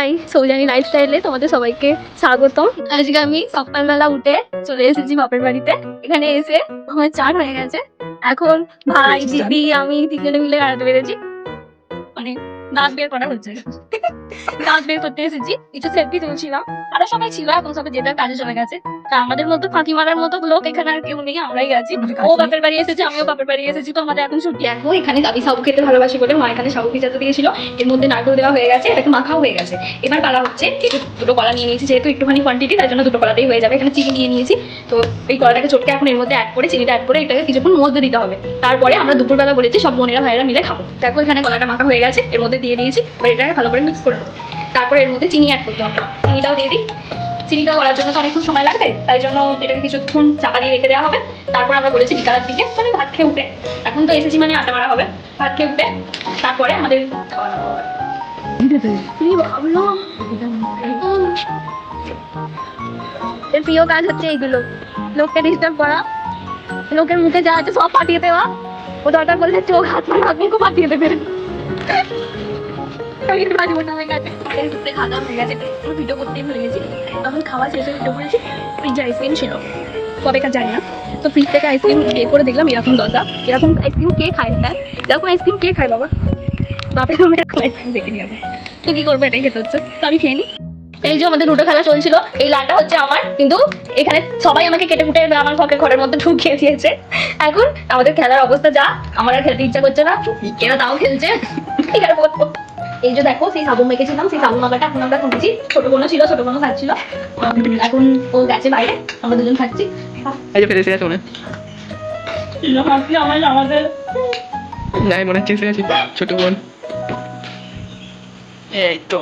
High, সৌজানি লাইফস্টাইলে তোমাদের সবাইকে স্বাগতম। আজকে আমি সকালবেলা উঠে চলে এসেছি বাপের বাড়িতে। এখানে এসে আমার চান হয়ে গেছে। এখন ভাই, দিদি, আমি তিনজনে মিলে বেড়াতে পেরেছি। মানে দাঁত বের করা হচ্ছে, দাঁত বের করতে এসেছি। কিছু সেলফি তুলছিলাম, আরো সবাই ছিল, এখন সবাই যেটা কাজে চলে গেছে। তা আমাদের মতো ফাঁকি মারার মতো লোক এখানে আর কেউ নেই, আমরাই গেছি। ও বাপের বাড়ি এসেছে, আমিও বাপের বাড়ি এসেছি, তো আমাদের এখন ছুটি। এখন এখানে আমি সাবু খেতে ভালোবাসি বলে মা এখানে সাবু ভিজাতে দিয়েছিল। এর মধ্যে নারকেল দেওয়া হয়ে গেছে, এটাকে মাখাও হয়ে গেছে। এবার কলা হচ্ছে, দুটো কলা নিয়ে নিয়েছি, যেহেতু একটুখানি কোয়ান্টিটি, তার জন্য দুটো কলাতেই হয়ে যাবে। এখানে চিনি নিয়ে নিয়েছি, তো এই কলাটাকে চটকে এখন এর মধ্যে অ্যাড করে, চিনিটা অ্যাড করে এটাকে কিছুক্ষণ মধ্যে দিতে হবে। তারপরে আমরা দুপুরবেলা বলেছি সব বোনেরা ভাইয়েরা মিলে খাবো। দেখো এখানে কলাটা মাখা হয়ে গেছে, এর মধ্যে দিয়ে দিয়েছি। এবার এটাকে ভালো করে মিক্স করে দেবো। তারপরে এর মধ্যে চিনি অ্যাড করতে হবে, চিনিটাও দিয়ে দিই। চিনিটা করার জন্য তো অনেকক্ষণ সময় লাগবে, তাই জন্য এটাকে কিছুক্ষণ চাপা দিয়ে রেখে দেওয়া হবে। তারপর আমরা বলেছি বিকালের দিকে, মানে ভাত খেয়ে উঠে, এখন তো এসেছি মানে আটা মারা হবে, ভাত খেয়ে উঠে তারপরে আমাদের খাওয়া দাওয়া হবে। এর প্রিয় কাজ হচ্ছে এইগুলো, লোককে ডিস্টার্ব করা, লোকের মুখে যা আছে সব পাঠিয়ে দেওয়া। ও দরকার বললে চোখ হাত মুখও পাঠিয়ে দেবে। ভিডিও করতেই ভুলে গেছি, তখন খাওয়া শেষে ভিডিও করেছি। ফ্রিজে আইসক্রিম ছিল, কবেকার জানি না, তো ফ্রিজ থেকে আইসক্রিম বের করে দেখলাম এরকম দরজা। এরকম আইসক্রিম কে খায়? হ্যাঁ, এরকম আইসক্রিম কে খায় বাবা? বাপের আমি এরকম আইসক্রিম দেখে নিয়ে যাবো, তো কি করবো, এটাই খেতে হচ্ছে, তো আমি খেয়ে নিই। এই যে আমাদের দুটো খেলা চলছিল, এই লালটা হচ্ছে আমার, কিন্তু এখানে সবাই আমাকে কেটে কুটে আমার ঘরের মধ্যে ঢুকিয়ে দিয়েছে। এখন আমাদের খেলার অবস্থা যা, আমার আর খেলতে ইচ্ছা করছে না, এরা তাও খেলছে। এই যে দেখো, সেই সাবুন মেখেছিলাম, সেই সাবুন মাখাটা এখন আমরা খুঁজছি। ছোট বোনও ছিল, ছোট বোনও খাচ্ছিল। এখন ও গেছে বাইরে, আমরা দুজন খাচ্ছি। মনে হচ্ছে ছোট বোন, এই তো।